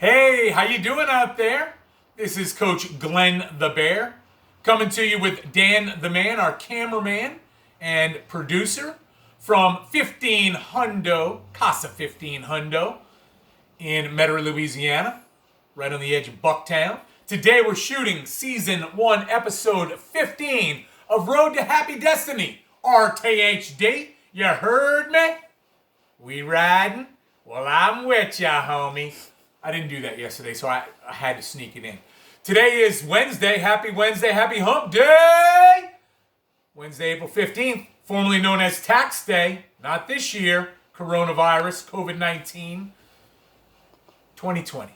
Hey, how you doing out there? This is Coach Glenn the Bear coming to you with Dan the Man, our cameraman and producer from 15 Hundo, Casa 15 Hundo in Metairie, Louisiana, right on the edge of Bucktown. Today we're shooting Season 1, Episode 15 of Road to Happy Destiny, RTHD. You heard me? We riding? Well, I'm with ya, homie. I didn't do that yesterday, so I had to sneak it in. Today is Wednesday. Happy Wednesday. Happy Hump Day. Wednesday, April 15th, formerly known as Tax Day. Not this year. Coronavirus, COVID-19, 2020.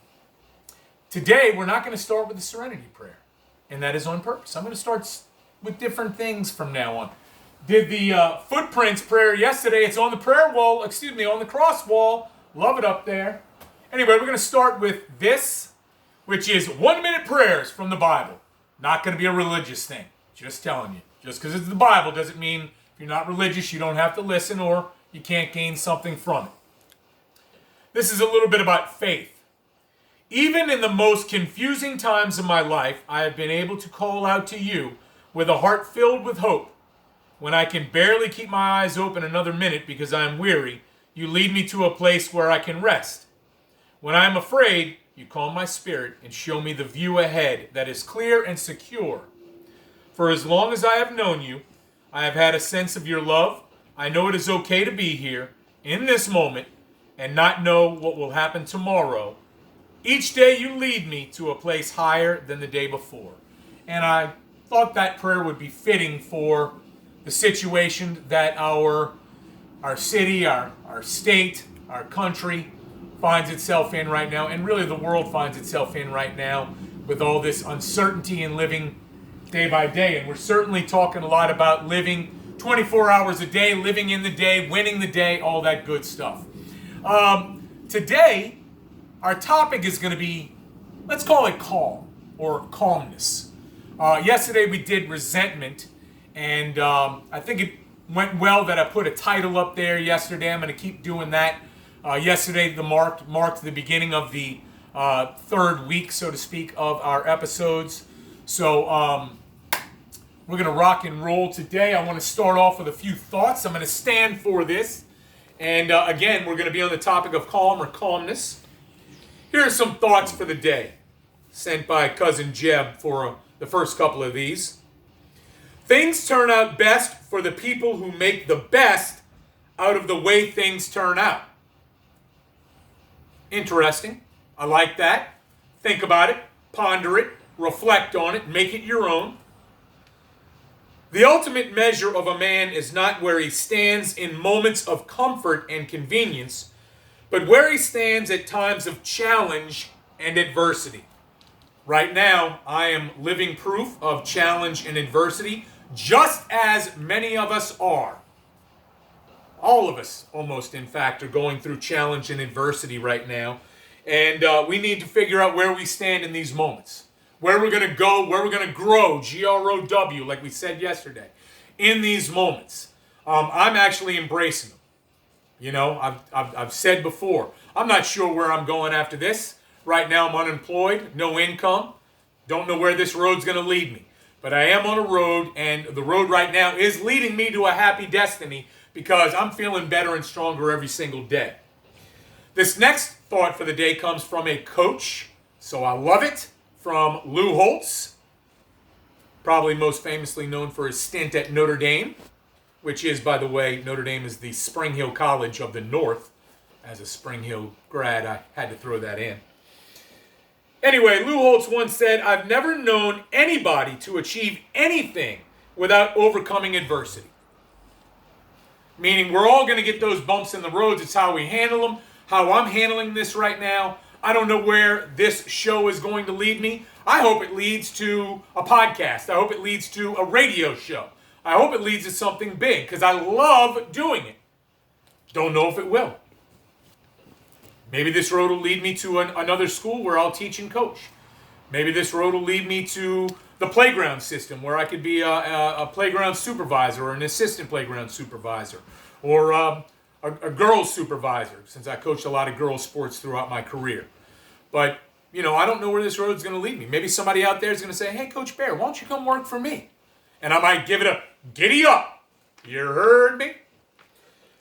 Today, we're not going to start with the Serenity Prayer, and that is on purpose. I'm going to start with different things from now on. Did the Footprints prayer yesterday. It's on the prayer wall, on the cross wall. Love it up there. Anyway, we're going to start with this, which is 1-minute prayers from the Bible. Not going to be a religious thing. Just telling you. Just because it's the Bible doesn't mean if you're not religious, you don't have to listen or you can't gain something from it. This is a little bit about faith. Even in the most confusing times of my life, I have been able to call out to you with a heart filled with hope. When I can barely keep my eyes open another minute because I am weary, you lead me to a place where I can rest. When I am afraid, you calm my spirit and show me the view ahead that is clear and secure. For as long as I have known you, I have had a sense of your love. I know it is okay to be here, in this moment, and not know what will happen tomorrow. Each day you lead me to a place higher than the day before. And I thought that prayer would be fitting for the situation that our city, our state, our country finds itself in right now, and really the world finds itself in right now with all this uncertainty and living day by day. And we're certainly talking a lot about living 24 hours a day, living in the day, winning the day, all that good stuff. Today, our topic is going to be, let's call it calm or calmness. Yesterday we did resentment, and I think it went well that I put a title up there yesterday. I'm going to keep doing that. Yesterday marked the beginning of the third week, so to speak, of our episodes. So we're going to rock and roll today. I want to start off with a few thoughts. I'm going to stand for this. And again, we're going to be on the topic of calm or calmness. Here are some thoughts for the day, sent by Cousin Jeb for the first couple of these. Things turn out best for the people who make the best out of the way things turn out. Interesting. I like that. Think about it, ponder it, reflect on it, make it your own. The ultimate measure of a man is not where he stands in moments of comfort and convenience, but where he stands at times of challenge and adversity. Right now, I am living proof of challenge and adversity, just as many of us are. All of us, almost, in fact, are going through challenge and adversity right now. And we need to figure out where we stand in these moments. Where we're going to go, where we're going to grow, G-R-O-W, like we said yesterday, in these moments. I'm actually embracing them. You know, I've said before, I'm not sure where I'm going after this. Right now I'm unemployed, no income. Don't know where this road's going to lead me. But I am on a road, and the road right now is leading me to a happy destiny, because I'm feeling better and stronger every single day. This next thought for the day comes from a coach, so I love it, from Lou Holtz, probably most famously known for his stint at Notre Dame, which is, by the way, Notre Dame is the Spring Hill College of the North. As a Spring Hill grad, I had to throw that in. Anyway, Lou Holtz once said, "I've never known anybody to achieve anything without overcoming adversity." Meaning we're all going to get those bumps in the roads. It's how we handle them, how I'm handling this right now. I don't know where this show is going to lead me. I hope it leads to a podcast. I hope it leads to a radio show. I hope it leads to something big, because I love doing it. Don't know if it will. Maybe this road will lead me to another school where I'll teach and coach. Maybe this road will lead me to the playground system where I could be a playground supervisor or an assistant playground supervisor or a girls supervisor, since I coached a lot of girls sports throughout my career. But, I don't know where this road's going to lead me. Maybe somebody out there is going to say, hey, Coach Bear, why don't you come work for me? And I might give it a giddy up. You heard me?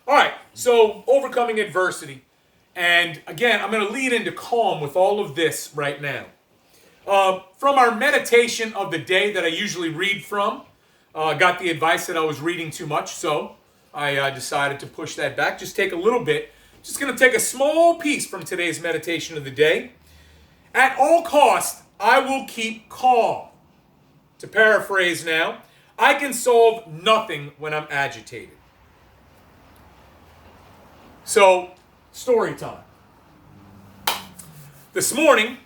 All right, so overcoming adversity. And again, I'm going to lead into calm with all of this right now. From our meditation of the day that I usually read from, got the advice that I was reading too much, so I decided to push that back. Just take a little bit. Just going to take a small piece from today's meditation of the day. At all costs, I will keep calm. To paraphrase now, I can solve nothing when I'm agitated. So, story time. This morning,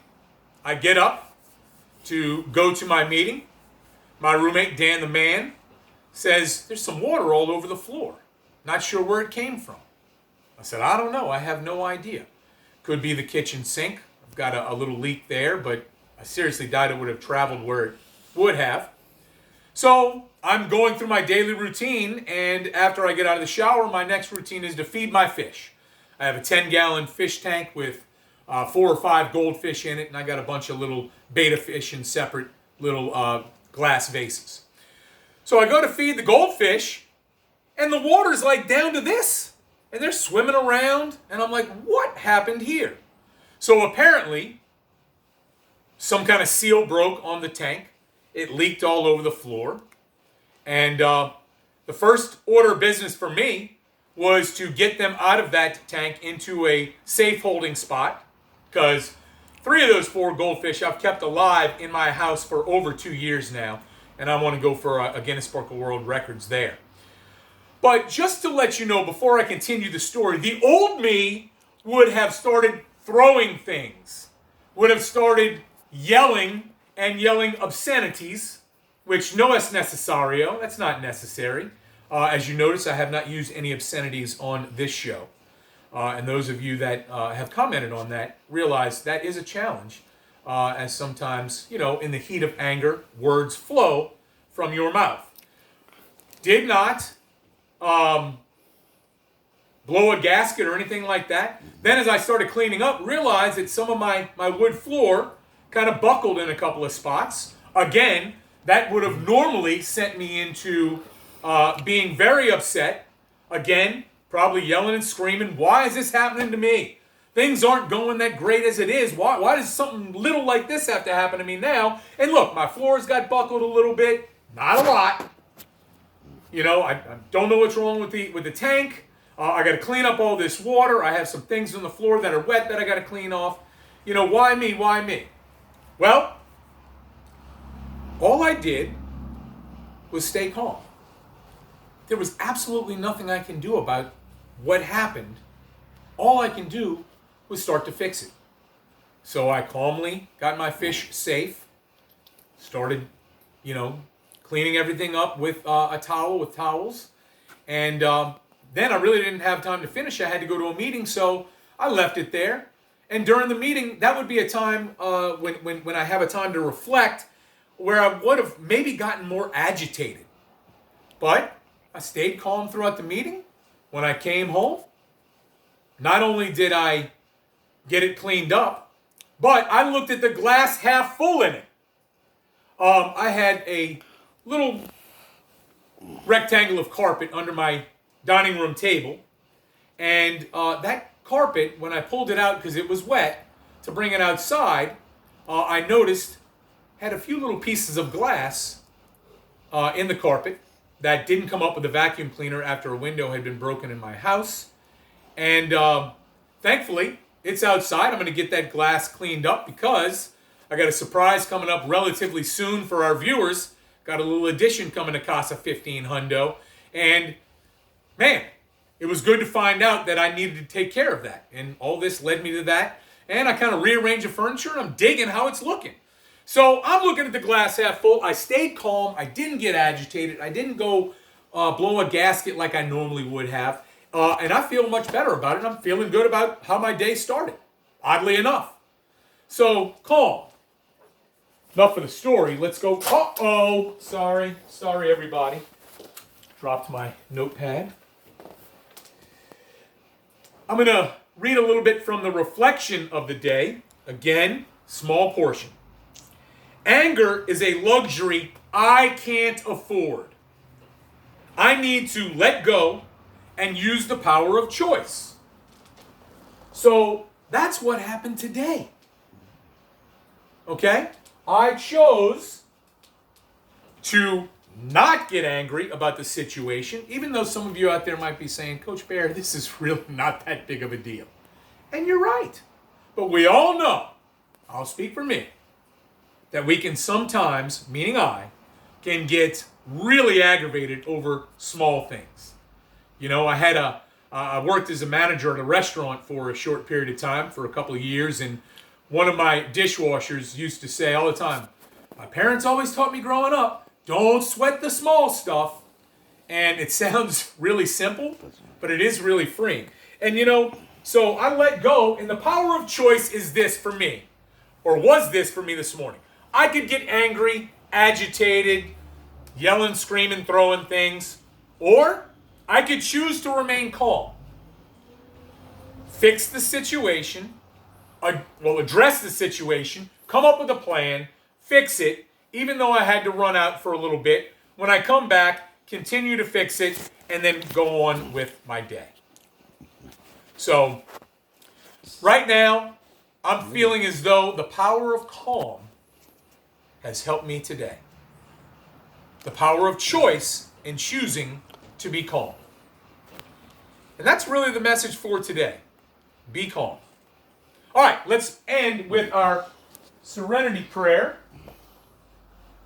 I get up to go to my meeting. My roommate, Dan the man, says, there's some water all over the floor. Not sure where it came from. I said, I don't know. I have no idea. Could be the kitchen sink. I've got a little leak there, but I seriously doubt it would have traveled where it would have. So I'm going through my daily routine, and after I get out of the shower, my next routine is to feed my fish. I have a 10-gallon fish tank with 4 or 5 goldfish in it, and I got a bunch of little betta fish in separate little glass vases. So I go to feed the goldfish, and the water's like down to this. And they're swimming around, and I'm like, what happened here? So apparently, some kind of seal broke on the tank. It leaked all over the floor. And the first order of business for me was to get them out of that tank into a safe holding spot, because 3 of those 4 goldfish I've kept alive in my house for over 2 years now, and I want to go for a Guinness Book of World Records there. But just to let you know, before I continue the story, the old me would have started throwing things, would have started yelling and yelling obscenities, which no es necesario, that's not necessary. As you notice, I have not used any obscenities on this show. And those of you that have commented on that realize that is a challenge, as sometimes, in the heat of anger, words flow from your mouth. Did not blow a gasket or anything like that. Then as I started cleaning up, realized that some of my wood floor kind of buckled in a couple of spots. Again, that would have normally sent me into being very upset. Again, probably yelling and screaming, why is this happening to me? Things aren't going that great as it is. Why does something little like this have to happen to me now? And look, my floors got buckled a little bit. Not a lot. I don't know what's wrong with the tank. I got to clean up all this water. I have some things on the floor that are wet that I got to clean off. Why me? Why me? Well, all I did was stay calm. There was absolutely nothing I can do about what happened. All I can do was start to fix it. So I calmly got my fish safe, started, cleaning everything up with a towel, with towels. And then I really didn't have time to finish. I had to go to a meeting, so I left it there. And during the meeting, that would be a time when I have a time to reflect, where I would have maybe gotten more agitated. But I stayed calm throughout the meeting. When I came home, not only did I get it cleaned up, but I looked at the glass half full in it. I had a little rectangle of carpet under my dining room table, and that carpet, when I pulled it out because it was wet to bring it outside, I noticed had a few little pieces of glass in the carpet that didn't come up with a vacuum cleaner after a window had been broken in my house. And thankfully, it's outside. I'm going to get that glass cleaned up because I got a surprise coming up relatively soon for our viewers. Got a little addition coming to Casa 15 Hundo. And man, it was good to find out that I needed to take care of that. And all this led me to that. And I kind of rearranged the furniture, and I'm digging how it's looking. So I'm looking at the glass half full. I stayed calm. I didn't get agitated. I didn't go blow a gasket like I normally would have. And I feel much better about it. I'm feeling good about how my day started, oddly enough. So, calm. Enough of the story. Let's go. Uh-oh. Sorry, everybody. Dropped my notepad. I'm going to read a little bit from the reflection of the day. Again, small portion. Anger is a luxury I can't afford. I need to let go and use the power of choice. So that's what happened today. Okay? I chose to not get angry about the situation, even though some of you out there might be saying, Coach Bear, this is really not that big of a deal. And you're right. But we all know, I'll speak for me, that we can sometimes, meaning I, can get really aggravated over small things. You know, I worked as a manager at a restaurant for a short period of time, for a couple of years, and one of my dishwashers used to say all the time, my parents always taught me growing up, don't sweat the small stuff. And it sounds really simple, but it is really freeing. And you know, so I let go, and the power of choice is this for me, or was this for me this morning. I could get angry, agitated, yelling, screaming, throwing things, or I could choose to remain calm. Fix the situation, address the situation, come up with a plan, fix it, even though I had to run out for a little bit. When I come back, continue to fix it, and then go on with my day. So, right now, I'm feeling as though the power of calm has helped me today. The power of choice in choosing to be calm. And that's really the message for today. Be calm. All right, let's end with our serenity prayer.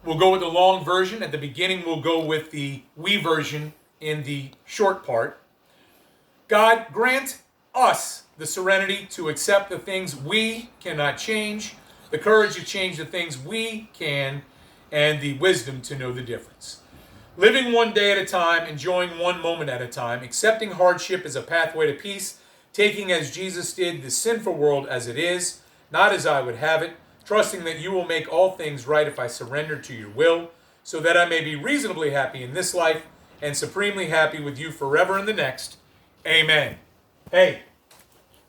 We'll go with the long version. At the beginning, we'll go with the we version in the short part. God, grant us the serenity to accept the things we cannot change, the courage to change the things we can, and the wisdom to know the difference. Living one day at a time, enjoying one moment at a time, accepting hardship as a pathway to peace, taking as Jesus did the sinful world as it is, not as I would have it, trusting that you will make all things right if I surrender to your will, so that I may be reasonably happy in this life and supremely happy with you forever in the next. Amen. Hey,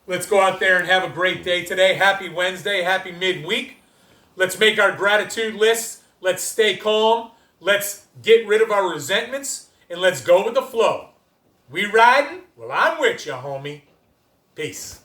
let's go out there and have a great day today. Happy Wednesday, happy midweek. Let's make our gratitude lists. Let's stay calm. Let's get rid of our resentments, and let's go with the flow. We riding? Well, I'm with you, homie. Peace.